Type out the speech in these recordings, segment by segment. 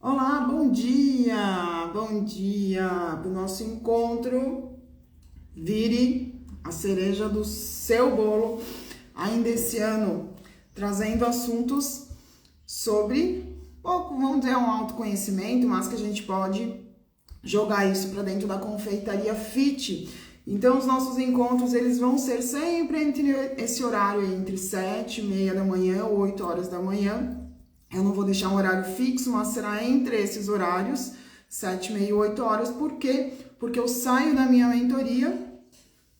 Olá, bom dia! Bom dia para o nosso encontro. Vire a cereja do seu bolo ainda esse ano, trazendo assuntos sobre pouco, vamos dizer, um autoconhecimento, mas que a gente pode jogar isso para dentro da confeitaria fit. Então, os nossos encontros, eles vão ser sempre entre esse horário aí, entre 7h30 da manhã ou 8 horas da manhã. Eu não vou deixar um horário fixo, mas será entre esses horários, 7h30 e 8 horas. Por quê? Porque eu saio da minha mentoria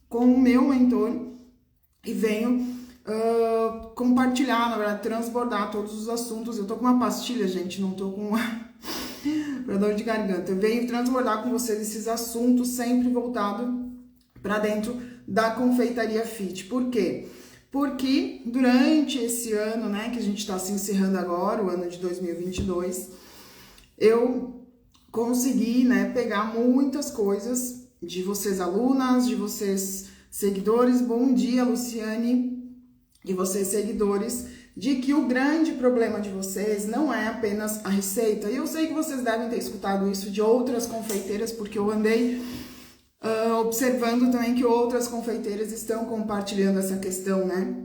com o meu mentor e venho compartilhar, na verdade, transbordar todos os assuntos. Eu tô com uma pastilha, gente, não tô com pra dor de garganta. Eu venho transbordar com vocês esses assuntos sempre voltado para dentro da confeitaria fit. Por quê? Porque durante esse ano, né, que a gente está se encerrando agora, o ano de 2022, eu consegui, né, pegar muitas coisas de vocês alunas, de vocês seguidores. Bom dia, Luciane, e vocês seguidores, de que o grande problema de vocês não é apenas a receita. E eu sei que vocês devem ter escutado isso de outras confeiteiras, porque eu andei observando também que outras confeiteiras estão compartilhando essa questão, né?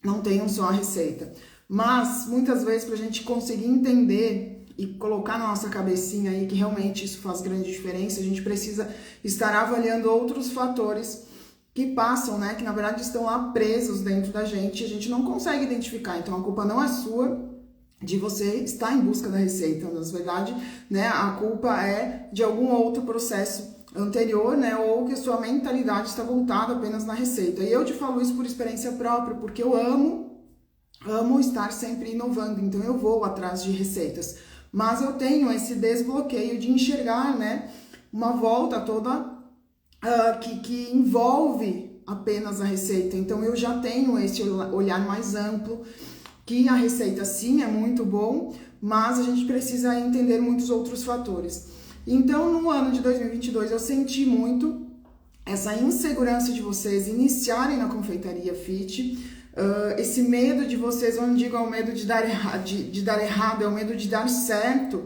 Não tenham só a receita. Mas, muitas vezes, para a gente conseguir entender e colocar na nossa cabecinha aí que realmente isso faz grande diferença, a gente precisa estar avaliando outros fatores que passam, né? Que, na verdade, estão lá presos dentro da gente e a gente não consegue identificar. Então, a culpa não é sua de você estar em busca da receita. Na verdade, né? A culpa é de algum outro processo anterior, né, ou que sua mentalidade está voltada apenas na receita. E eu te falo isso por experiência própria, porque eu amo estar sempre inovando, então eu vou atrás de receitas. Mas eu tenho esse desbloqueio de enxergar, né, uma volta toda que envolve apenas a receita. Então eu já tenho esse olhar mais amplo, que a receita sim é muito bom, mas a gente precisa entender muitos outros fatores. Então, no ano de 2022, eu senti muito essa insegurança de vocês iniciarem na confeitaria fit, esse medo de vocês, eu não digo é o medo de dar errado, é o medo de dar certo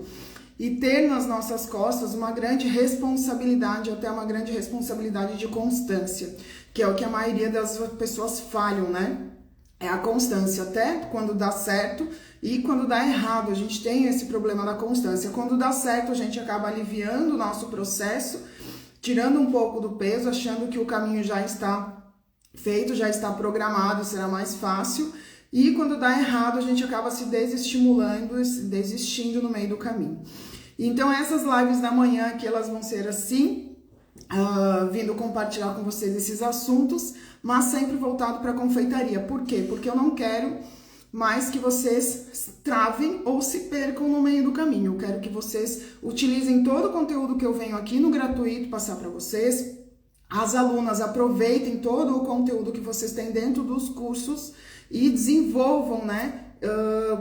e ter nas nossas costas uma grande responsabilidade, até uma grande responsabilidade de constância, que é o que a maioria das pessoas falham, né? É a constância, até quando dá certo e quando dá errado. A gente tem esse problema da constância. Quando dá certo, a gente acaba aliviando o nosso processo, tirando um pouco do peso, achando que o caminho já está feito, já está programado, será mais fácil. E quando dá errado, a gente acaba se desestimulando, desistindo no meio do caminho. Então, essas lives da manhã aqui, elas vão ser assim, vindo compartilhar com vocês esses assuntos, mas sempre voltado para a confeitaria. Por quê? Porque eu não quero mais que vocês travem ou se percam no meio do caminho. Eu quero que vocês utilizem todo o conteúdo que eu venho aqui no gratuito passar para vocês. As alunas aproveitem todo o conteúdo que vocês têm dentro dos cursos e desenvolvam, né?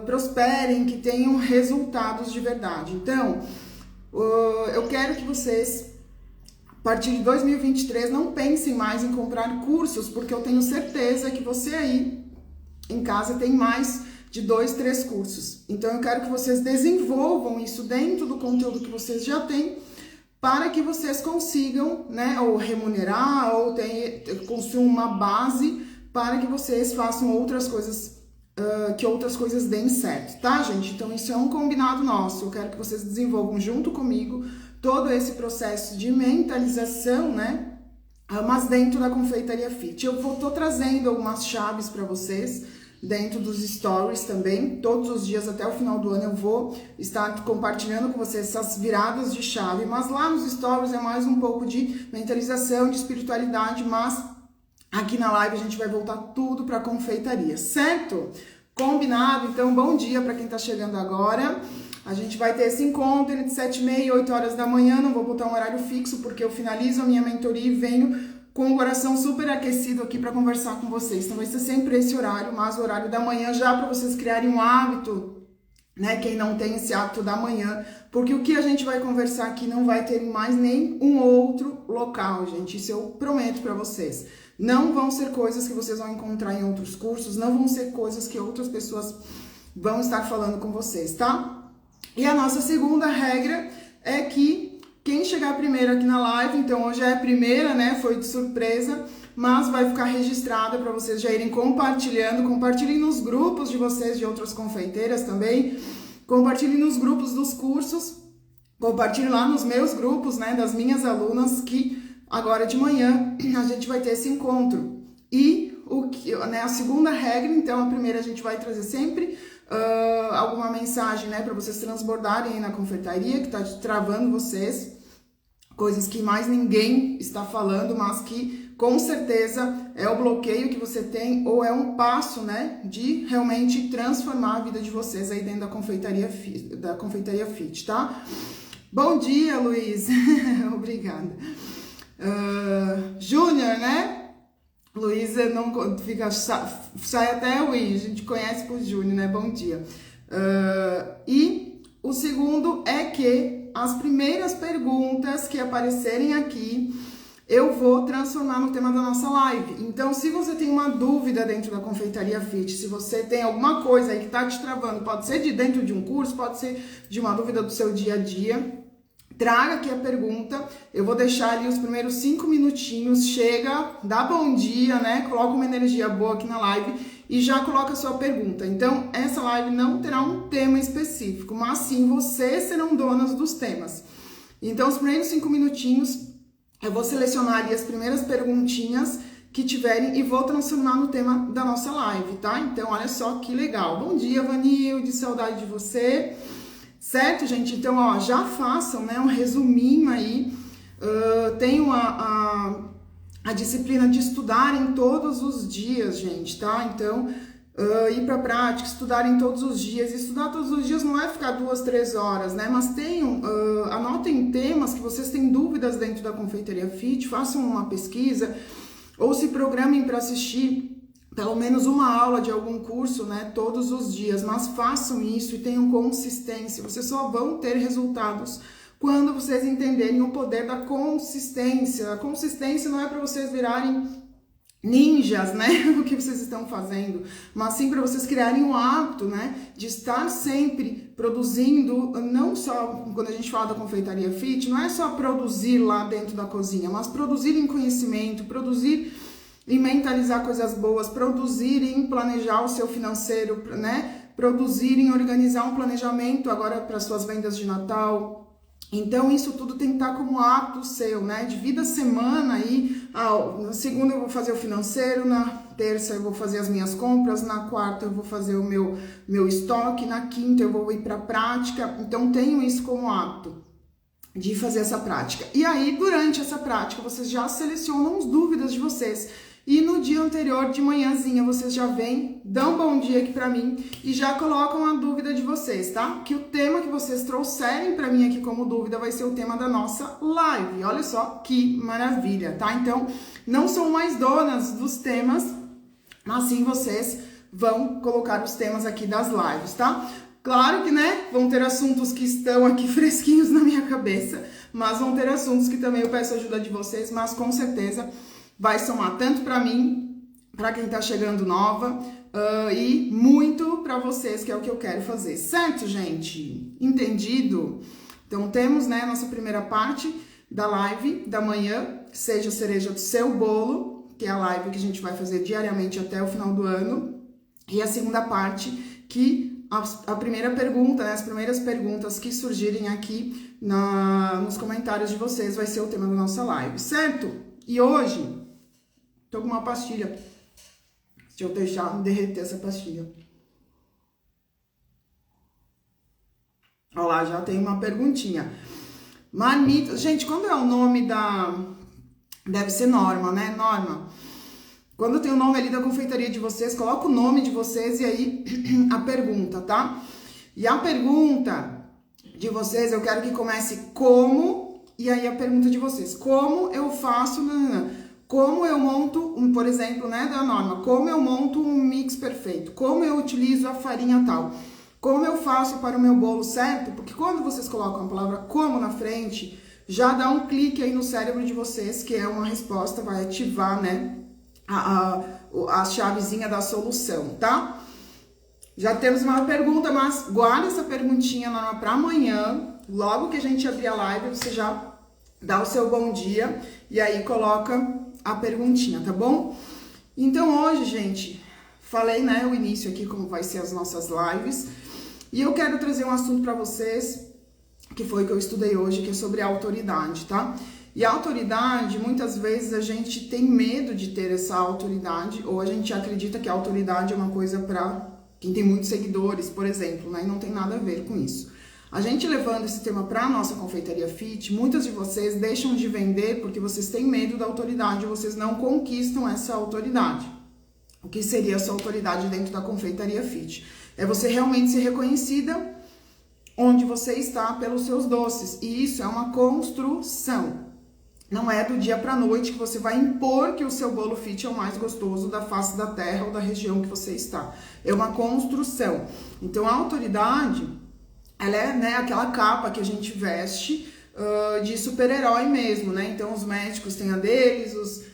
Prosperem, que tenham resultados de verdade. Então, eu quero que vocês, a partir de 2023, não pensem mais em comprar cursos, porque eu tenho certeza que você aí em casa tem mais de 2, 3 cursos. Então eu quero que vocês desenvolvam isso dentro do conteúdo que vocês já têm, para que vocês consigam, né, ou remunerar, ou construir uma base para que vocês façam outras coisas, que outras coisas deem certo, tá, gente? Então isso é um combinado nosso. Eu quero que vocês desenvolvam junto comigo todo esse processo de mentalização, né? Mas dentro da confeitaria fit. Eu tô trazendo algumas chaves para vocês dentro dos stories também. Todos os dias até o final do ano eu vou estar compartilhando com vocês essas viradas de chave. Mas lá nos stories é mais um pouco de mentalização, de espiritualidade, mas aqui na live a gente vai voltar tudo para confeitaria, certo? Combinado? Então, bom dia para quem tá chegando agora. A gente vai ter esse encontro entre 7h30 e 8 horas da manhã. Não vou botar um horário fixo, porque eu finalizo a minha mentoria e venho com o coração super aquecido aqui para conversar com vocês. Então vai ser sempre esse horário, mas o horário da manhã já para vocês criarem um hábito, né? Quem não tem esse hábito da manhã, porque o que a gente vai conversar aqui não vai ter mais nenhum outro local, gente. Isso eu prometo para vocês. Não vão ser coisas que vocês vão encontrar em outros cursos, não vão ser coisas que outras pessoas vão estar falando com vocês, tá? E a nossa segunda regra é que quem chegar primeiro aqui na live, então hoje é a primeira, né? Foi de surpresa, mas vai ficar registrada para vocês já irem compartilhando. Compartilhem nos grupos de vocês, de outras confeiteiras também. Compartilhem nos grupos dos cursos. Compartilhem lá nos meus grupos, né? Das minhas alunas, que agora de manhã a gente vai ter esse encontro. E né, a segunda regra, então, a primeira a gente vai trazer sempre alguma mensagem, né, para vocês transbordarem aí na confeitaria, que tá travando vocês, coisas que mais ninguém está falando, mas que com certeza é o bloqueio que você tem, ou é um passo, né, de realmente transformar a vida de vocês aí dentro da confeitaria fit, tá? Bom dia, Luiz. Obrigada. Júnior, né? Luísa não fica, sai até o I, a gente conhece por Júnior, né? Bom dia. E o segundo é que as primeiras perguntas que aparecerem aqui, eu vou transformar no tema da nossa live. Então, se você tem uma dúvida dentro da Confeitaria Fit, se você tem alguma coisa aí que tá te travando, pode ser de dentro de um curso, pode ser de uma dúvida do seu dia a dia, traga aqui a pergunta, eu vou deixar ali os primeiros 5 minutinhos, chega, dá bom dia, né, coloca uma energia boa aqui na live e já coloca a sua pergunta. Então, essa live não terá um tema específico, mas sim vocês serão donas dos temas. Então, os primeiros 5 minutinhos, eu vou selecionar ali as primeiras perguntinhas que tiverem e vou transformar no tema da nossa live, tá? Então, olha só que legal. Bom dia, Vanilde, saudade de você. Certo, gente? Então, ó, já façam, né, um resuminho aí. Tenho a disciplina de estudarem todos os dias, gente, tá? Então, ir pra prática, estudarem todos os dias. Estudar todos os dias não é ficar 2, 3 horas, né? Mas anotem temas que vocês têm dúvidas dentro da Confeitaria Fit, façam uma pesquisa ou se programem para assistir pelo menos uma aula de algum curso, né, todos os dias, mas façam isso e tenham consistência. Vocês só vão ter resultados quando vocês entenderem o poder da consistência. A consistência não é para vocês virarem ninjas, né, o que vocês estão fazendo, mas sim para vocês criarem um hábito, né, de estar sempre produzindo, não só, quando a gente fala da Confeitaria Fit, não é só produzir lá dentro da cozinha, mas produzir em conhecimento, produzir em mentalizar coisas boas, produzir em planejar o seu financeiro, né? Produzir em organizar um planejamento agora para suas vendas de Natal. Então, isso tudo tem que estar como hábito seu, né? Divida a semana aí. Na segunda eu vou fazer o financeiro, na terça eu vou fazer as minhas compras, na quarta eu vou fazer o meu estoque, na quinta eu vou ir para a prática. Então, tenham isso como hábito de fazer essa prática. E aí, durante essa prática, vocês já selecionam as dúvidas de vocês. E no dia anterior, de manhãzinha, vocês já vêm, dão bom dia aqui pra mim e já colocam a dúvida de vocês, tá? Que o tema que vocês trouxerem pra mim aqui como dúvida vai ser o tema da nossa live. Olha só que maravilha, tá? Então, não são mais donas dos temas, mas sim vocês vão colocar os temas aqui das lives, tá? Claro que, né, vão ter assuntos que estão aqui fresquinhos na minha cabeça, mas vão ter assuntos que também eu peço ajuda de vocês, mas com certeza vai somar tanto para mim, para quem tá chegando nova, e muito para vocês, que é o que eu quero fazer. Certo, gente? Entendido? Então, temos, né, a nossa primeira parte da live da manhã, seja a cereja do seu bolo, que é a live que a gente vai fazer diariamente até o final do ano. E a segunda parte, que a primeira pergunta, né, as primeiras perguntas que surgirem aqui nos comentários de vocês vai ser o tema da nossa live, certo? E hoje tô com uma pastilha. Deixa eu deixar derreter essa pastilha. Olha lá, já tem uma perguntinha. Manita. Gente, quando é o nome da... Deve ser Norma, né? Norma. Quando tem o nome ali da confeitaria de vocês, coloca o nome de vocês e aí a pergunta, tá? E a pergunta de vocês, eu quero que comece como... E aí a pergunta de vocês. Como eu faço... Como eu monto, por exemplo, né, da Norma, como eu monto um mix perfeito, como eu utilizo a farinha tal, como eu faço para o meu bolo certo, porque quando vocês colocam a palavra como na frente, já dá um clique aí no cérebro de vocês, que é uma resposta, vai ativar, né, a chavezinha da solução, tá? Já temos uma pergunta, mas guarda essa perguntinha para amanhã. Logo que a gente abrir a live, você já dá o seu bom dia e aí coloca a perguntinha, tá bom? Então hoje, gente, falei, né, o início aqui como vai ser as nossas lives. E eu quero trazer um assunto para vocês, que foi que eu estudei hoje, que é sobre a autoridade, tá? E a autoridade, muitas vezes a gente tem medo de ter essa autoridade, ou a gente acredita que a autoridade é uma coisa para quem tem muitos seguidores, por exemplo, né? E não tem nada a ver com isso. A gente levando esse tema para a nossa confeitaria fit, muitas de vocês deixam de vender porque vocês têm medo da autoridade, vocês não conquistam essa autoridade. O que seria essa autoridade dentro da confeitaria fit? É você realmente ser reconhecida onde você está pelos seus doces. E isso é uma construção. Não é do dia para a noite que você vai impor que o seu bolo fit é o mais gostoso da face da terra ou da região que você está. É uma construção. Então, a autoridade, ela é, né, aquela capa que a gente veste de super-herói mesmo, né? Então, os médicos têm a deles, os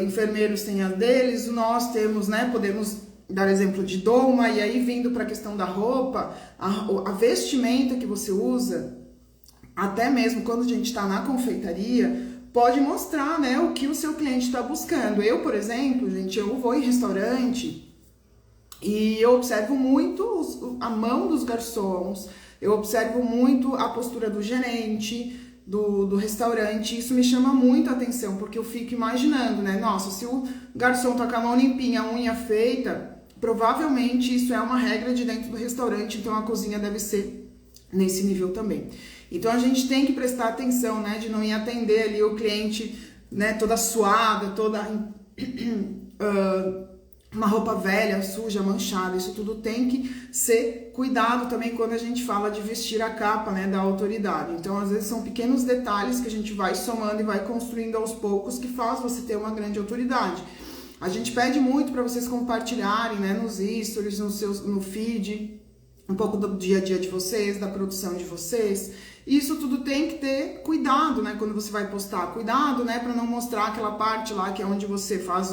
enfermeiros têm a deles, nós temos, né, podemos dar exemplo de doma, e aí vindo para a questão da roupa, a vestimenta que você usa, até mesmo quando a gente está na confeitaria, pode mostrar, né, o que o seu cliente está buscando. Eu, por exemplo, gente, eu vou em restaurante e eu observo muito a mão dos garçons, eu observo muito a postura do gerente, do restaurante. Isso me chama muito a atenção, porque eu fico imaginando, né, nossa, se o garçom tá com a mão limpinha, a unha feita, provavelmente isso é uma regra de dentro do restaurante, então a cozinha deve ser nesse nível também. Então a gente tem que prestar atenção, né, de não ir atender ali o cliente, né, toda suada, toda uma roupa velha, suja, manchada. Isso tudo tem que ser cuidado também quando a gente fala de vestir a capa, né, da autoridade. Então às vezes são pequenos detalhes que a gente vai somando e vai construindo aos poucos que faz você ter uma grande autoridade. A gente pede muito para vocês compartilharem, né, nos stories, no feed, um pouco do dia a dia de vocês, da produção de vocês. Isso tudo tem que ter cuidado, né, quando você vai postar. Cuidado, né, para não mostrar aquela parte lá que é onde você faz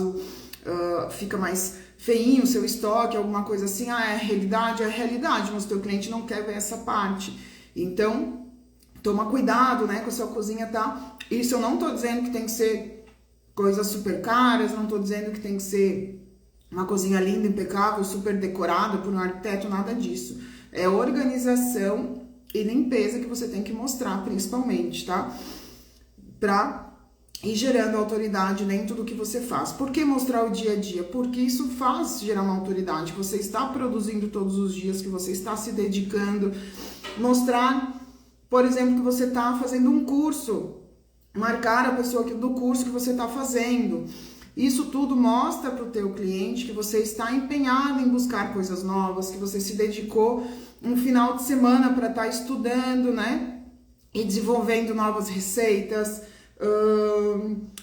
fica mais feinho o seu estoque, alguma coisa assim. Ah, é realidade, mas o teu cliente não quer ver essa parte. Então, toma cuidado, né, com a sua cozinha, tá? Isso eu não tô dizendo que tem que ser coisas super caras, não tô dizendo que tem que ser uma cozinha linda, impecável, super decorada por um arquiteto, nada disso. É organização e limpeza que você tem que mostrar, principalmente, tá? Pra ir gerando autoridade dentro do que você faz. Por que mostrar o dia a dia? Porque isso faz gerar uma autoridade. Você está produzindo todos os dias, que você está se dedicando. Mostrar, por exemplo, que você está fazendo um curso. Marcar a pessoa do curso que você está fazendo. Isso tudo mostra para o teu cliente que você está empenhado em buscar coisas novas, que você se dedicou um final de semana para estar estudando, né? E desenvolvendo novas receitas,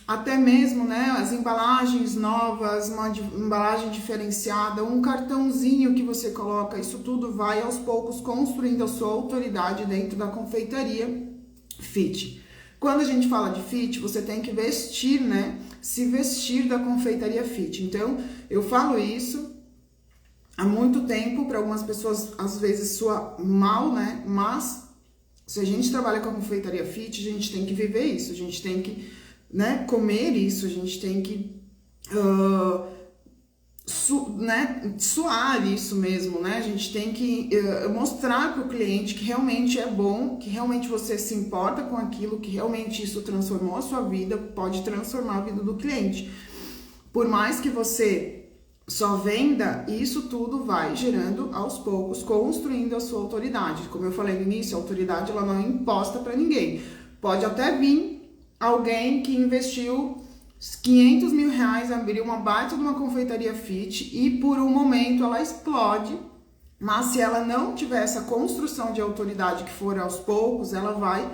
até mesmo, né, as embalagens novas, uma embalagem diferenciada, um cartãozinho que você coloca. Isso tudo vai aos poucos construindo a sua autoridade dentro da confeitaria fit. Quando a gente fala de fit, você tem que vestir, né? Se vestir da confeitaria fit. Então, eu falo isso há muito tempo, para algumas pessoas às vezes soa mal, né? Mas se a gente trabalha com a confeitaria fit, a gente tem que viver isso, a gente tem que, né, comer isso, a gente tem que suar isso mesmo, né? A gente tem que mostrar para o cliente que realmente é bom, que realmente você se importa com aquilo, que realmente isso transformou a sua vida, pode transformar a vida do cliente. Por mais que você só venda, isso tudo vai gerando aos poucos, construindo a sua autoridade. Como eu falei no início, a autoridade ela não é imposta para ninguém. Pode até vir alguém que investiu 500 mil reais, abriu uma baita de uma confeitaria fit e por um momento ela explode, mas se ela não tiver essa construção de autoridade que for aos poucos, ela vai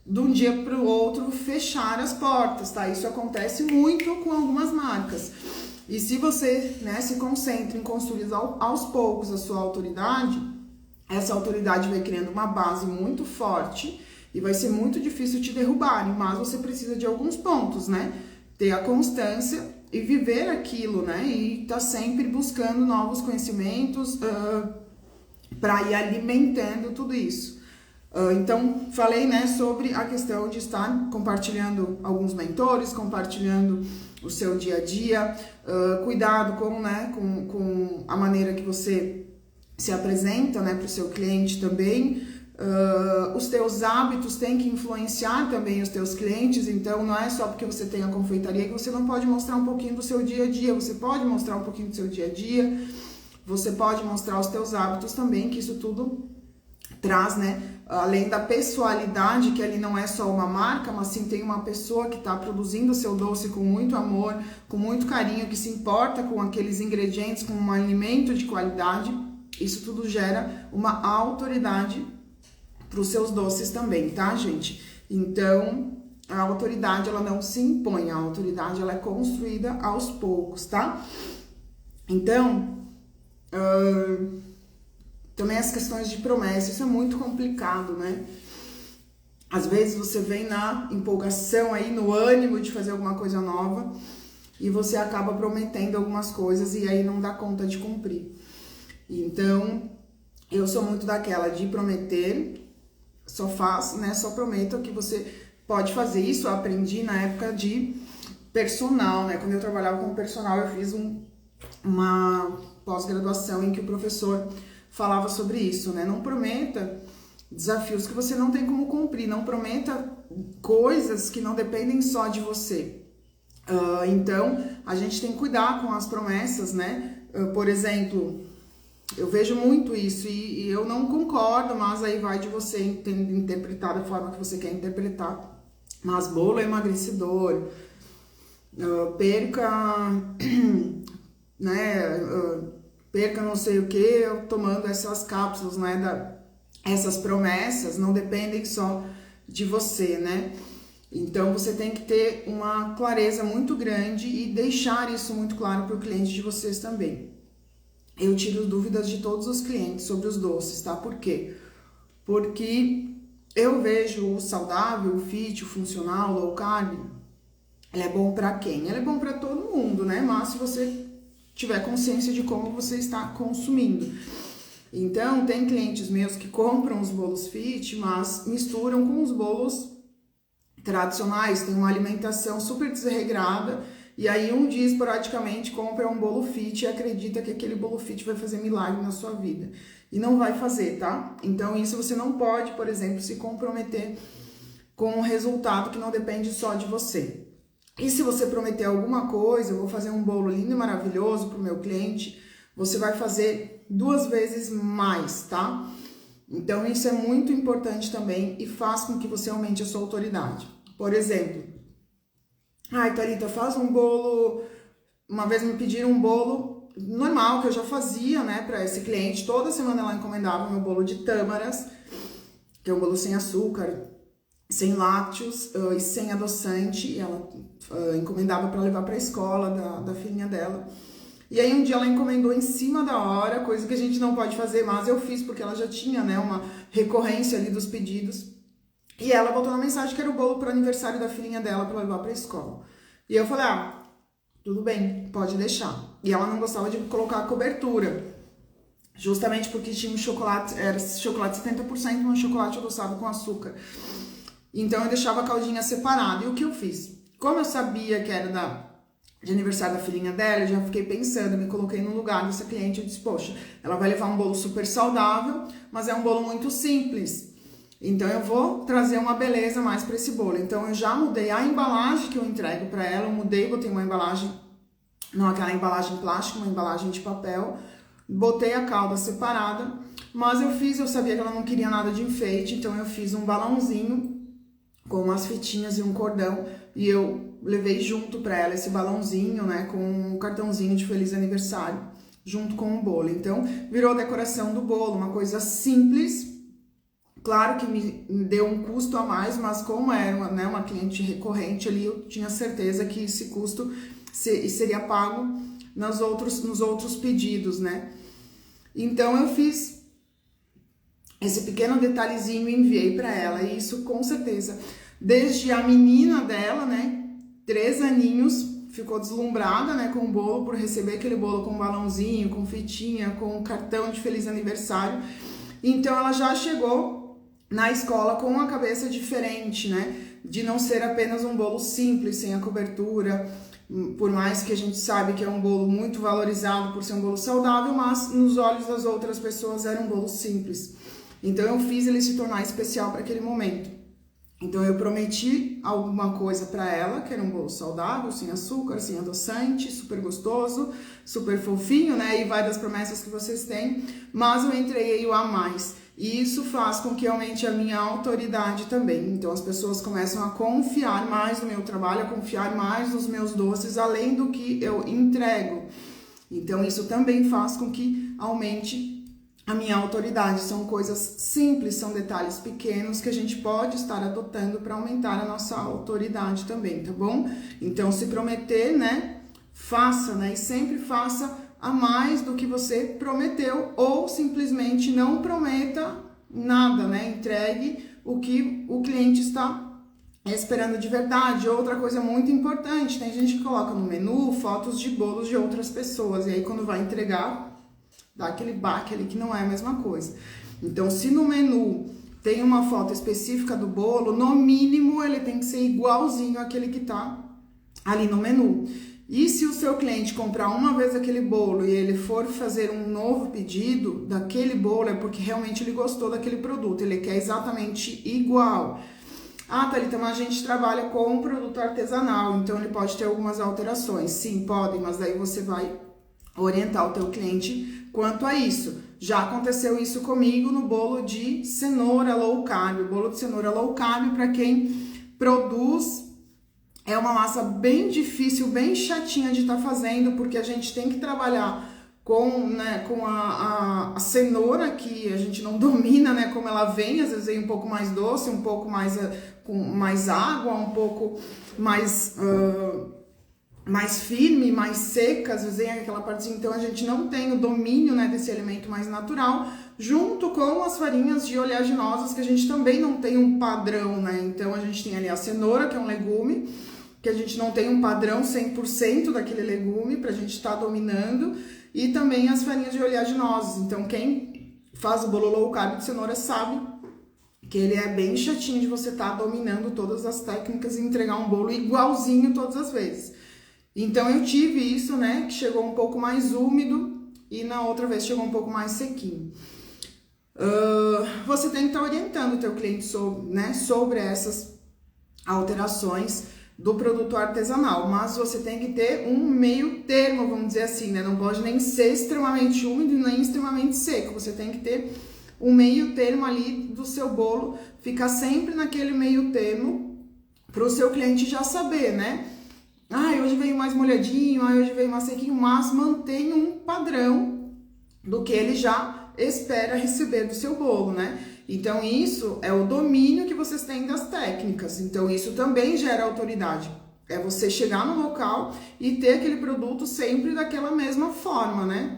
de um dia para o outro fechar as portas, tá? Isso acontece muito com algumas marcas. E se você, né, se concentra em construir aos poucos a sua autoridade, essa autoridade vai criando uma base muito forte e vai ser muito difícil te derrubarem, mas você precisa de alguns pontos, né? Ter a constância e viver aquilo, né? E tá sempre buscando novos conhecimentos para ir alimentando tudo isso. Então, falei, né, sobre a questão de estar compartilhando alguns mentores, compartilhando o seu dia a dia, cuidado com a maneira que você se apresenta, né, para o seu cliente também. Os teus hábitos têm que influenciar também os teus clientes, então não é só porque você tem a confeitaria que você não pode mostrar um pouquinho do seu dia a dia, você pode mostrar um pouquinho do seu dia a dia, você pode mostrar os teus hábitos também, que isso tudo traz, né, além da pessoalidade, que ali não é só uma marca, mas sim tem uma pessoa que está produzindo o seu doce com muito amor, com muito carinho, que se importa com aqueles ingredientes, com um alimento de qualidade. Isso tudo gera uma autoridade para os seus doces também, tá, gente? Então, a autoridade, ela não se impõe, a autoridade, ela é construída aos poucos, tá? Então, também as questões de promessa, isso é muito complicado, né? Às vezes você vem na empolgação aí, no ânimo de fazer alguma coisa nova, e você acaba prometendo algumas coisas e aí não dá conta de cumprir. Então, eu sou muito daquela de prometer, só faço, né? Só prometo que você pode fazer isso. Eu aprendi na época de personal, né? Quando eu trabalhava como personal, eu fiz uma pós-graduação em que o professor falava sobre isso, né? Não prometa desafios que você não tem como cumprir, não prometa coisas que não dependem só de você. Então, a gente tem que cuidar com as promessas, né? Por exemplo, eu vejo muito isso e eu não concordo, mas aí vai de você interpretar da forma que você quer interpretar. Mas bolo é emagrecedor, perca, né, perca não sei o que, tomando essas cápsulas, né, essas promessas não dependem só de você, né? Então você tem que ter uma clareza muito grande e deixar isso muito claro para o cliente de vocês também. Eu tiro dúvidas de todos os clientes sobre os doces, tá? Por quê? Porque eu vejo o saudável, o fit, o funcional, o low carb, ele é bom para quem? Ele é bom para todo mundo, né? Mas se você tiver consciência de como você está consumindo. Então, tem clientes meus que compram os bolos fit, mas misturam com os bolos tradicionais, tem uma alimentação super desregrada, e aí um dia esporadicamente compra um bolo fit e acredita que aquele bolo fit vai fazer milagre na sua vida. E não vai fazer, tá? Então isso você não pode, por exemplo, se comprometer com um resultado que não depende só de você. E se você prometer alguma coisa, eu vou fazer um bolo lindo e maravilhoso para o meu cliente, você vai fazer 2 vezes mais, tá? Então isso é muito importante também e faz com que você aumente a sua autoridade. Por exemplo, ai, Thalita, faz um bolo. Uma vez me pediram um bolo normal, que eu já fazia, né, para esse cliente. Toda semana ela encomendava meu bolo de tâmaras, que é um bolo sem açúcar, sem lácteos e sem adoçante. E ela encomendava para levar para a escola da filhinha dela. E aí um dia ela encomendou em cima da hora, coisa que a gente não pode fazer, mas eu fiz porque ela já tinha, né, uma recorrência ali dos pedidos. E ela botou na mensagem que era o bolo para o aniversário da filhinha dela para levar para a escola. E eu falei, tudo bem, pode deixar. E ela não gostava de colocar a cobertura, justamente porque tinha um chocolate, era chocolate 70%, um chocolate adoçado com açúcar. Então eu deixava a caldinha separada. E o que eu fiz? Como eu sabia que era de aniversário da filhinha dela, eu já fiquei pensando, me coloquei no lugar dessa cliente, eu disse, poxa, ela vai levar um bolo super saudável, mas é um bolo muito simples. Então eu vou trazer uma beleza mais para esse bolo. Então eu já mudei a embalagem que eu entrego para ela, eu mudei, botei uma embalagem, não aquela embalagem plástica, uma embalagem de papel, botei a calda separada, mas eu sabia que ela não queria nada de enfeite, então eu fiz um balãozinho com umas fitinhas e um cordão e eu levei junto para ela esse balãozinho, né, com um cartãozinho de feliz aniversário, junto com o bolo. Então virou a decoração do bolo, uma coisa simples. Claro que me deu um custo a mais, mas como era uma cliente recorrente ali, eu tinha certeza que esse custo seria pago nos outros pedidos, né? Então eu fiz esse pequeno detalhezinho e enviei para ela, e isso com certeza, desde a menina dela, né, 3 aninhos, ficou deslumbrada, né, com o bolo, por receber aquele bolo com balãozinho, com fitinha, com cartão de feliz aniversário. Então ela já chegou na escola com uma cabeça diferente, né, de não ser apenas um bolo simples, sem a cobertura, por mais que a gente sabe que é um bolo muito valorizado por ser um bolo saudável, mas nos olhos das outras pessoas era um bolo simples. Então eu fiz ele se tornar especial para aquele momento. Então eu prometi alguma coisa para ela, que era um bolo saudável, sem açúcar, sem adoçante, super gostoso, super fofinho, né? E vai das promessas que vocês têm, mas eu entreguei o a mais. E isso faz com que aumente a minha autoridade também. Então as pessoas começam a confiar mais no meu trabalho, a confiar mais nos meus doces, além do que eu entrego. Então isso também faz com que aumente a minha autoridade. São coisas simples, são detalhes pequenos que a gente pode estar adotando para aumentar a nossa autoridade também, tá bom? Então, se prometer, né, faça, né, e sempre faça a mais do que você prometeu, ou simplesmente não prometa nada, né, entregue o que o cliente está esperando de verdade. Outra coisa muito importante, tem gente que coloca no menu fotos de bolos de outras pessoas, e aí quando vai entregar, dá aquele baque ali que não é a mesma coisa. Então, se no menu tem uma foto específica do bolo, no mínimo ele tem que ser igualzinho àquele que tá ali no menu. E se o seu cliente comprar uma vez aquele bolo e ele for fazer um novo pedido daquele bolo, é porque realmente ele gostou daquele produto, ele quer exatamente igual. Ah, Thalita, mas a gente trabalha com um produto artesanal, então ele pode ter algumas alterações. Sim, podem, mas daí você vai orientar o teu cliente quanto a isso. Já aconteceu isso comigo no bolo de cenoura low carb. O bolo de cenoura low carb, para quem produz, é uma massa bem difícil, bem chatinha de estar fazendo, porque a gente tem que trabalhar com, né, com a cenoura, que a gente não domina, né, como ela vem. Às vezes vem um pouco mais doce, um pouco mais com mais água, um pouco mais firme, mais seca, às vezes vem aquela partezinha. Então a gente não tem o domínio, né, desse alimento mais natural, junto com as farinhas de oleaginosas, que a gente também não tem um padrão, né? Então a gente tem ali a cenoura, que é um legume, que a gente não tem um padrão 100% daquele legume pra gente estar dominando, e também as farinhas de oleaginosas. Então quem faz o bolo low carb de cenoura sabe que ele é bem chatinho de você estar dominando todas as técnicas e entregar um bolo igualzinho todas as vezes. Então eu tive isso, né, que chegou um pouco mais úmido e na outra vez chegou um pouco mais sequinho. Você tem que estar orientando o teu cliente sobre, né, sobre essas alterações do produto artesanal, mas você tem que ter um meio termo, vamos dizer assim, né, não pode nem ser extremamente úmido nem extremamente seco. Você tem que ter um meio termo ali do seu bolo, ficar sempre naquele meio termo para o seu cliente já saber, né? Ah, hoje veio mais molhadinho, hoje veio mais sequinho, mas mantenha um padrão do que ele já espera receber do seu bolo, né? Então isso é o domínio que vocês têm das técnicas. Então isso também gera autoridade. É você chegar no local e ter aquele produto sempre daquela mesma forma, né?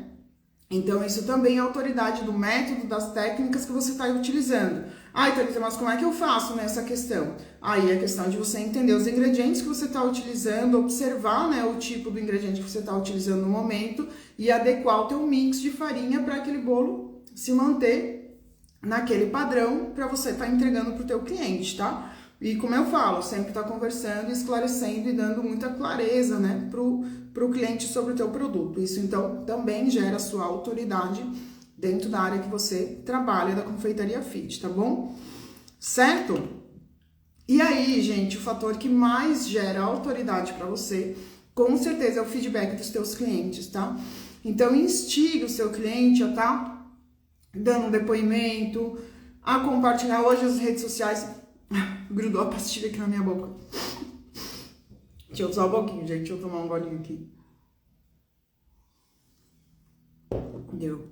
Então isso também é autoridade do método, das técnicas que você está utilizando. Ah, Thalita, mas como é que eu faço nessa questão? Aí é a questão de você entender os ingredientes que você está utilizando, observar, né, o tipo do ingrediente que você está utilizando no momento e adequar o teu mix de farinha para aquele bolo se manter naquele padrão para você estar entregando para o teu cliente, tá? E como eu falo, sempre tá conversando, esclarecendo e dando muita clareza, né, pro cliente sobre o teu produto. Isso, então, também gera sua autoridade dentro da área que você trabalha, da confeitaria fit, tá bom? Certo? E aí, gente, o fator que mais gera autoridade para você, com certeza, é o feedback dos teus clientes, tá? Então, instigue o seu cliente a tá dando um depoimento, a compartilhar. Hoje as redes sociais... Grudou a pastilha aqui na minha boca. Deixa eu usar um pouquinho, gente. Deixa eu tomar um golinho aqui. Deu.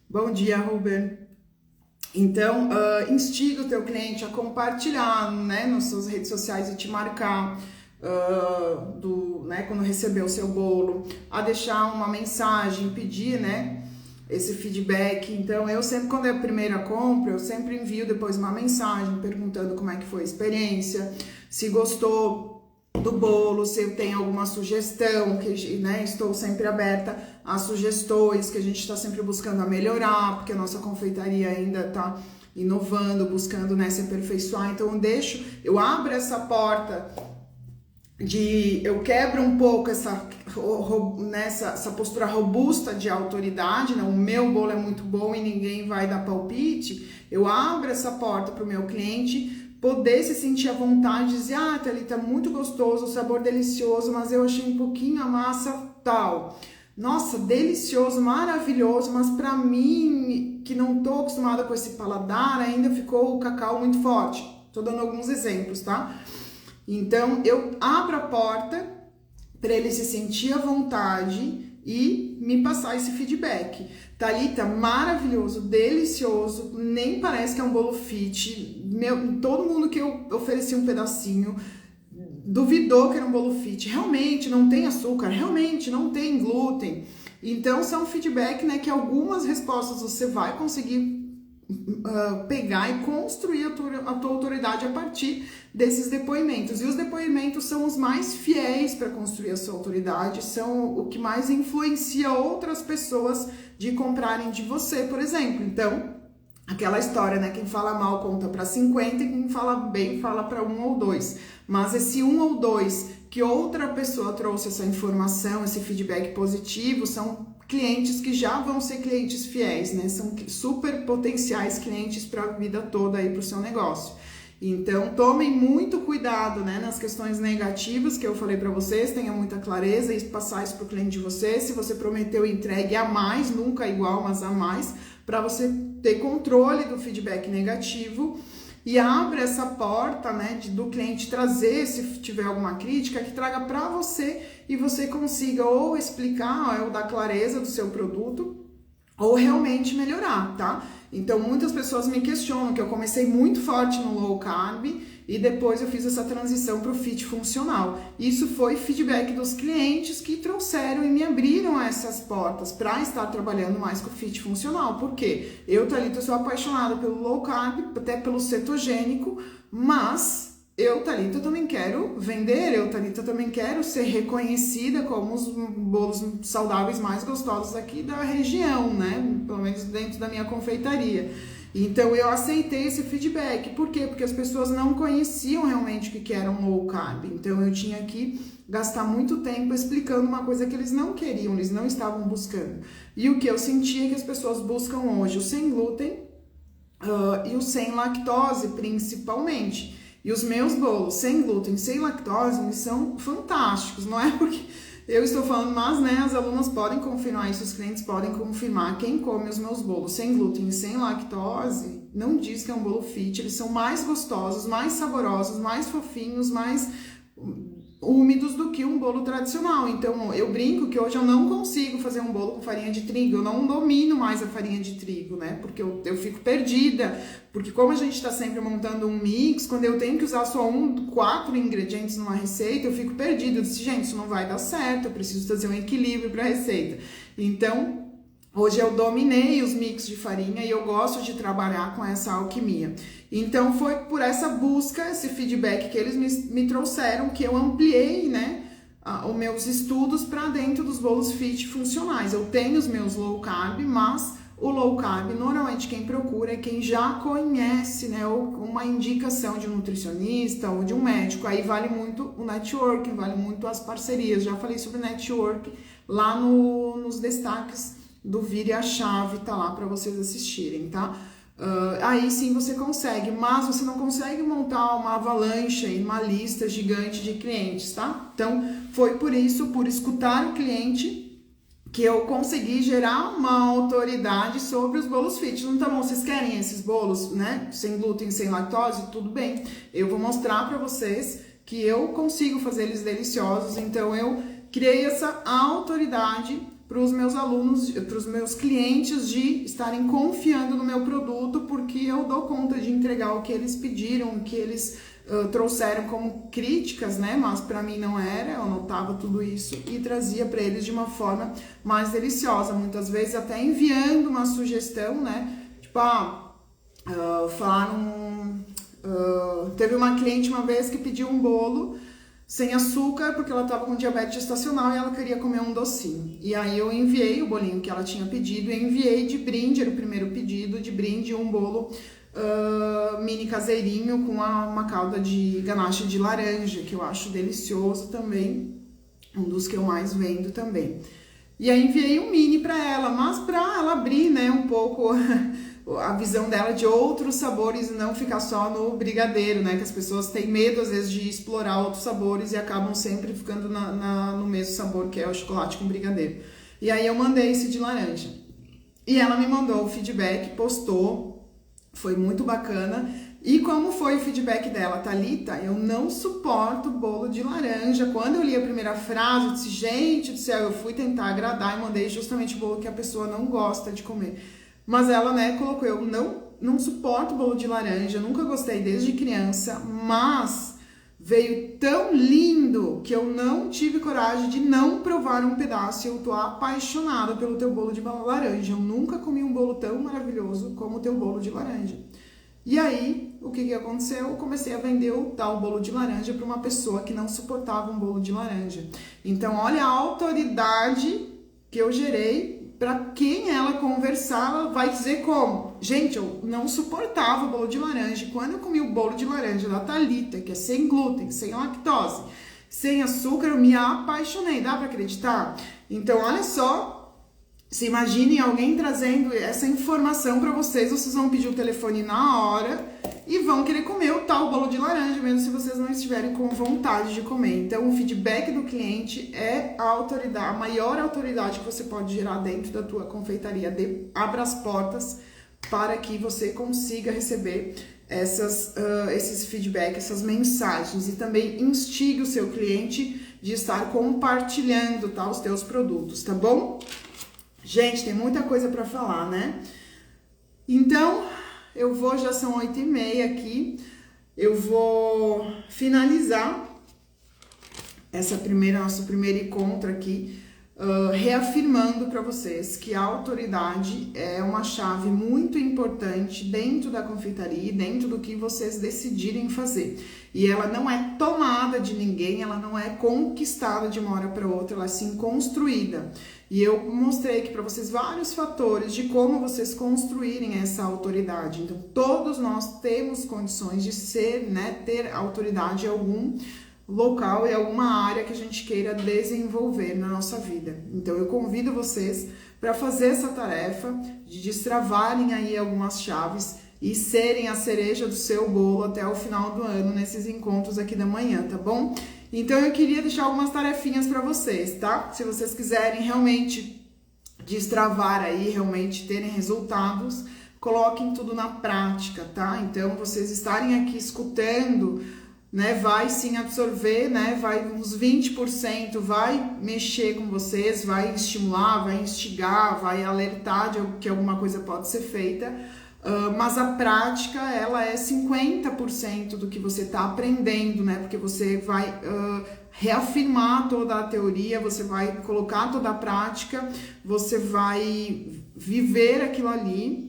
Bom dia, Ruben. Então, instiga o teu cliente a compartilhar, né, nas suas redes sociais e te marcar né, quando receber o seu bolo, a deixar uma mensagem, pedir, né, esse feedback. Então, eu sempre, quando é a primeira compra, eu sempre envio depois uma mensagem perguntando como é que foi a experiência, se gostou, do bolo, se eu tenho alguma sugestão, que, né, estou sempre aberta a sugestões, que a gente está sempre buscando a melhorar, porque a nossa confeitaria ainda está inovando, buscando, né, se aperfeiçoar. Então eu abro essa porta eu quebro um pouco essa postura robusta de autoridade, né? O meu bolo é muito bom e ninguém vai dar palpite. Eu abro essa porta para o meu cliente poder se sentir à vontade, dizer, Thalita, muito gostoso, sabor delicioso, mas eu achei um pouquinho a massa tal. Nossa, delicioso, maravilhoso, mas para mim, que não tô acostumada com esse paladar, ainda ficou o cacau muito forte. Tô dando alguns exemplos, tá? Então, eu abro a porta para ele se sentir à vontade e me passar esse feedback. Thalita, maravilhoso, delicioso, nem parece que é um bolo fit. Todo mundo que eu ofereci um pedacinho duvidou que era um bolo fit. Realmente não tem açúcar, realmente não tem glúten. Então, são feedback, né, que algumas respostas você vai conseguir pegar e construir a tua autoridade a partir desses depoimentos. E os depoimentos são os mais fiéis para construir a sua autoridade, são o que mais influencia outras pessoas de comprarem de você, por exemplo. Então, aquela história, né? Quem fala mal conta para 50 e quem fala bem fala para 1 ou 2. Mas esse 1 ou 2 que outra pessoa trouxe essa informação, esse feedback positivo, são clientes que já vão ser clientes fiéis, né? São super potenciais clientes para a vida toda aí para o seu negócio. Então, tomem muito cuidado, né, nas questões negativas que eu falei para vocês, tenha muita clareza e passar isso para o cliente de vocês. Se você prometeu entregue a mais, nunca igual, mas a mais, para você ter controle do feedback negativo. E abre essa porta, né, do cliente trazer, se tiver alguma crítica, que traga para você e você consiga ou explicar, ou dar clareza do seu produto, ou realmente melhorar, tá? Então, muitas pessoas me questionam que eu comecei muito forte no low carb e depois eu fiz essa transição para o fit funcional. Isso foi feedback dos clientes que trouxeram e me abriram essas portas para estar trabalhando mais com o fit funcional. Por quê? Eu, Thalita, sou apaixonada pelo low carb, até pelo cetogênico, mas eu, Thalita, também quero vender, eu, Thalita, também quero ser reconhecida como os bolos saudáveis mais gostosos aqui da região, né? Pelo menos dentro da minha confeitaria. Então, eu aceitei esse feedback. Por quê? Porque as pessoas não conheciam realmente o que era um low carb. Então, eu tinha que gastar muito tempo explicando uma coisa que eles não queriam, eles não estavam buscando. E o que eu sentia é que as pessoas buscam hoje o sem glúten e o sem lactose, principalmente. E os meus bolos sem glúten, sem lactose, eles são fantásticos, não é porque eu estou falando, mas, né, as alunas podem confirmar isso, os clientes podem confirmar. Quem come os meus bolos sem glúten e sem lactose, não diz que é um bolo fit, eles são mais gostosos, mais saborosos, mais fofinhos, mais úmidos do que um bolo tradicional. Então, eu brinco que hoje eu não consigo fazer um bolo com farinha de trigo, eu não domino mais a farinha de trigo, né? Porque eu fico perdida, porque como a gente está sempre montando um mix, quando eu tenho que usar só 4 ingredientes numa receita, eu fico perdida. Eu disse, gente, isso não vai dar certo, eu preciso trazer um equilíbrio para a receita. Então, hoje eu dominei os mix de farinha e eu gosto de trabalhar com essa alquimia. Então, foi por essa busca, esse feedback que eles me trouxeram, que eu ampliei, né, os meus estudos para dentro dos bolos fit funcionais. Eu tenho os meus low carb, mas o low carb, normalmente quem procura é quem já conhece, né, ou uma indicação de um nutricionista ou de um médico. Aí vale muito o networking, vale muito as parcerias. Já falei sobre network lá nos destaques do Vire a Chave, tá lá para vocês assistirem, tá? Aí sim você consegue, mas você não consegue montar uma avalanche e uma lista gigante de clientes, tá? Então, foi por isso, por escutar o cliente, que eu consegui gerar uma autoridade sobre os bolos fit. Não tá bom, vocês querem esses bolos, né? Sem glúten, sem lactose? Tudo bem. Eu vou mostrar para vocês que eu consigo fazer eles deliciosos, então eu criei essa autoridade para os meus alunos, para os meus clientes de estarem confiando no meu produto, porque eu dou conta de entregar o que eles pediram, o que eles trouxeram como críticas, né? Mas para mim não era, eu anotava tudo isso e trazia para eles de uma forma mais deliciosa, muitas vezes até enviando uma sugestão, né? Tipo, falaram, teve uma cliente uma vez que pediu um bolo sem açúcar, porque ela estava com diabetes gestacional e ela queria comer um docinho. E aí eu enviei o bolinho que ela tinha pedido, e enviei de brinde, era o primeiro pedido, de brinde um bolo mini caseirinho com uma calda de ganache de laranja, que eu acho delicioso também, um dos que eu mais vendo também. E aí enviei um mini para ela, mas para ela abrir, né, um pouco a visão dela de outros sabores e não ficar só no brigadeiro, né, que as pessoas têm medo às vezes de explorar outros sabores e acabam sempre ficando no mesmo sabor, que é o chocolate com brigadeiro. E aí eu mandei esse de laranja. E ela me mandou o feedback, postou, foi muito bacana. E como foi o feedback dela? Thalita, eu não suporto bolo de laranja. Quando eu li a primeira frase, eu disse, gente do céu, eu fui tentar agradar e mandei justamente o bolo que a pessoa não gosta de comer. Mas ela, né, colocou, eu não suporto bolo de laranja, nunca gostei desde criança, mas veio tão lindo que eu não tive coragem de não provar um pedaço. Eu tô apaixonada pelo teu bolo de laranja. Eu nunca comi um bolo tão maravilhoso como o teu bolo de laranja. E aí, o que aconteceu? Eu comecei a vender o tal bolo de laranja para uma pessoa que não suportava um bolo de laranja. Então, olha a autoridade que eu gerei para quem ela conversar, ela vai dizer como. Gente, eu não suportava o bolo de laranja. E quando eu comi o bolo de laranja da Thalita, que é sem glúten, sem lactose, sem açúcar, eu me apaixonei. Dá para acreditar? Então, olha só. Se imaginem alguém trazendo essa informação para vocês vão pedir o telefone na hora e vão querer comer o tal bolo de laranja, mesmo se vocês não estiverem com vontade de comer. Então, o feedback do cliente é a maior autoridade que você pode gerar dentro da tua confeitaria. Abra as portas para que você consiga receber esses feedbacks, essas mensagens, e também instigue o seu cliente de estar compartilhando, tá, os teus produtos, tá bom? Gente, tem muita coisa para falar, né? Então, já são 8h30 aqui, eu vou finalizar nosso primeiro encontro aqui, reafirmando para vocês que a autoridade é uma chave muito importante dentro da confeitaria, dentro do que vocês decidirem fazer. E ela não é tomada de ninguém, ela não é conquistada de uma hora para outra, ela é sim construída. E eu mostrei aqui para vocês vários fatores de como vocês construírem essa autoridade. Então, todos nós temos condições de ter autoridade em algum local e alguma área que a gente queira desenvolver na nossa vida. Então, eu convido vocês para fazer essa tarefa de destravarem aí algumas chaves e serem a cereja do seu bolo até o final do ano nesses encontros aqui da manhã, tá bom? Então, eu queria deixar algumas tarefinhas para vocês, tá? Se vocês quiserem realmente destravar aí, realmente terem resultados, coloquem tudo na prática, tá? Então, vocês estarem aqui escutando, né, vai sim absorver, né, vai uns 20%, vai mexer com vocês, vai estimular, vai instigar, vai alertar de que alguma coisa pode ser feita, mas a prática, ela é 50% do que você está aprendendo, né, porque você vai reafirmar toda a teoria, você vai colocar toda a prática, você vai viver aquilo ali.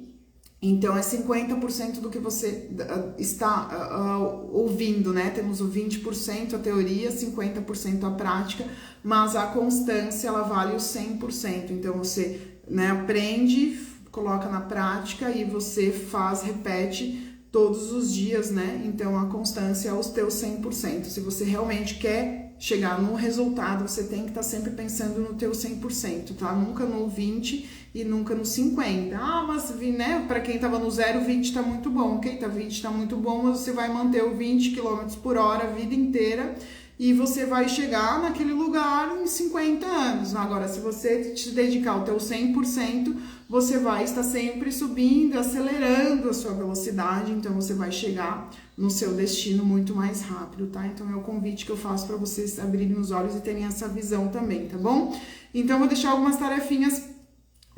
Então, é 50% do que você está ouvindo, né? Temos o 20% a teoria, 50% a prática, mas a constância, ela vale o 100%. Então, você, né, aprende, coloca na prática e você repete todos os dias, né? Então, a constância é os teus 100%. Se você realmente quer chegar no resultado, você tem que estar sempre pensando no teu 100%, tá? Nunca no 20% e nunca no 50%. Ah, mas, né, para quem tava no 0, 20 tá muito bom. Ok, 20 tá muito bom, mas você vai manter o 20 km por hora a vida inteira e você vai chegar naquele lugar em 50 anos. Agora, se você te dedicar ao teu 100%, você vai estar sempre subindo, acelerando a sua velocidade, então você vai chegar no seu destino muito mais rápido, tá? Então é o convite que eu faço para vocês abrirem os olhos e terem essa visão também, tá bom? Então eu vou deixar algumas tarefinhas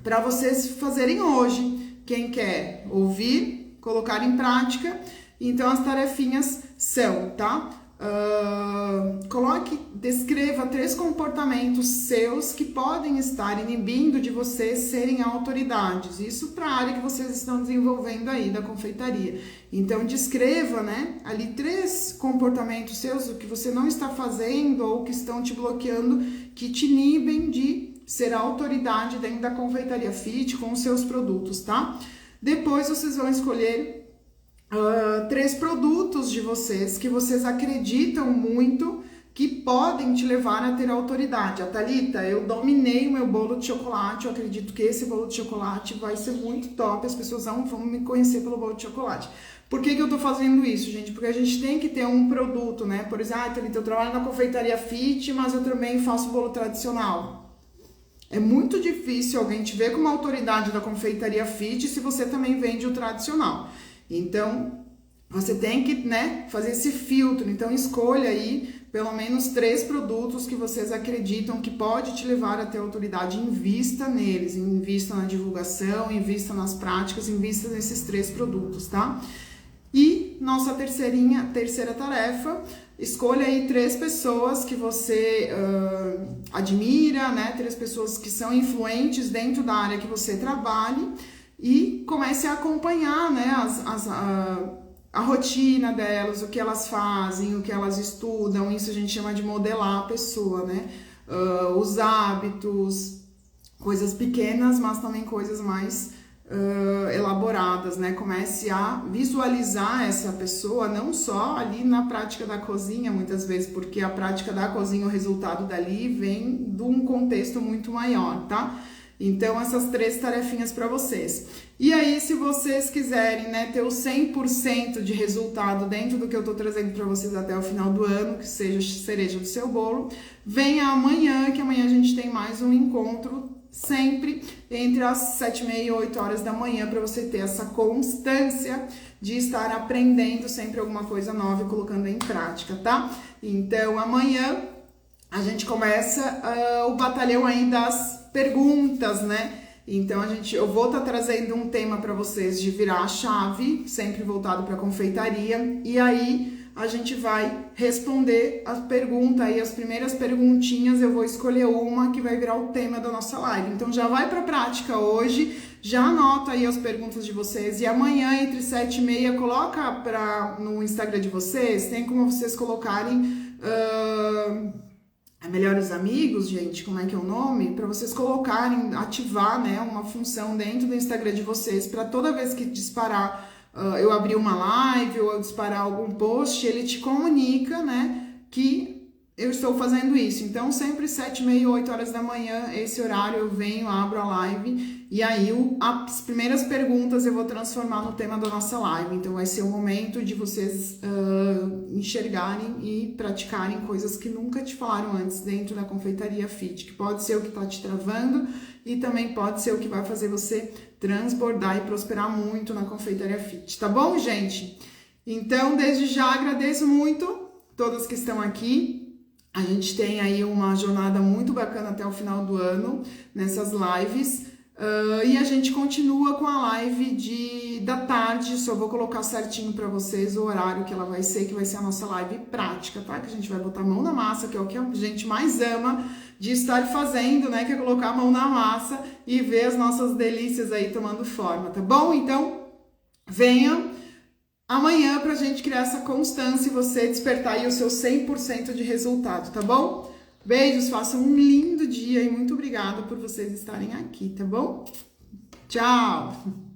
para vocês fazerem hoje. Quem quer ouvir, colocar em prática. Então as tarefinhas são, tá? Descreva 3 comportamentos seus que podem estar inibindo de vocês serem autoridades. Isso para a área que vocês estão desenvolvendo aí da confeitaria. Então, descreva, né, ali 3 comportamentos seus, o que você não está fazendo ou que estão te bloqueando, que te inibem de ser autoridade dentro da confeitaria fit com os seus produtos, tá? Depois, vocês vão escolher 3 produtos de vocês que vocês acreditam muito que podem te levar a ter autoridade. A Thalita, eu dominei o meu bolo de chocolate, eu acredito que esse bolo de chocolate vai ser muito top, as pessoas vão me conhecer pelo bolo de chocolate. Por que eu tô fazendo isso, gente? Porque a gente tem que ter um produto, né? Por exemplo, Thalita, eu trabalho na confeitaria fit, mas eu também faço bolo tradicional. É muito difícil alguém te ver como autoridade da confeitaria fit se você também vende o tradicional. Então, você tem que, né, fazer esse filtro. Então, escolha aí pelo menos 3 produtos que vocês acreditam que pode te levar a ter autoridade. Invista neles, invista na divulgação, invista nas práticas, invista nesses 3 produtos, tá? E nossa terceira tarefa, escolha aí 3 pessoas que você admira, né? 3 pessoas que são influentes dentro da área que você trabalhe e comece a acompanhar, né, a rotina delas, o que elas fazem, o que elas estudam. Isso a gente chama de modelar a pessoa, né? Os hábitos, coisas pequenas, mas também coisas mais elaboradas, né? Comece a visualizar essa pessoa, não só ali na prática da cozinha, muitas vezes, porque a prática da cozinha, o resultado dali vem de um contexto muito maior, tá? Então, essas 3 tarefinhas para vocês. E aí, se vocês quiserem, né, ter o 100% de resultado dentro do que eu tô trazendo para vocês até o final do ano, que seja a cereja do seu bolo, venha amanhã, que amanhã a gente tem mais um encontro, sempre entre as 7h30 e 8 horas da manhã, para você ter essa constância de estar aprendendo sempre alguma coisa nova e colocando em prática, tá? Então, amanhã a gente começa o batalhão aí das perguntas, né? Então, eu vou estar trazendo um tema para vocês de virar a chave, sempre voltado para confeitaria, e aí a gente vai responder as perguntas aí, as primeiras perguntinhas, eu vou escolher uma que vai virar o tema da nossa live. Então, já vai para a prática hoje, já anota aí as perguntas de vocês, e amanhã, entre 7h30, coloca no Instagram de vocês, tem como vocês colocarem... Melhores Amigos, gente, como é que é o nome? Para vocês colocarem, ativar, né, uma função dentro do Instagram de vocês, para toda vez que disparar, eu abrir uma live ou eu disparar algum post, ele te comunica, né, que eu estou fazendo isso. Então, sempre 7h30, 8 horas da manhã, esse horário eu venho, abro a live, e aí as primeiras perguntas eu vou transformar no tema da nossa live. Então, vai ser o momento de vocês enxergarem e praticarem coisas que nunca te falaram antes dentro da confeitaria fit, que pode ser o que está te travando e também pode ser o que vai fazer você transbordar e prosperar muito na confeitaria fit, tá bom, gente? Então, desde já agradeço muito todas que estão aqui. A gente tem aí uma jornada muito bacana até o final do ano nessas lives. E a gente continua com a live da tarde, só vou colocar certinho para vocês o horário que ela vai ser, que vai ser a nossa live prática, tá? Que a gente vai botar a mão na massa, que é o que a gente mais ama de estar fazendo, né? Que é colocar a mão na massa e ver as nossas delícias aí tomando forma, tá bom? Então, venham amanhã pra gente criar essa constância e você despertar aí o seu 100% de resultado, tá bom? Beijos, façam um lindo dia e muito obrigada por vocês estarem aqui, tá bom? Tchau!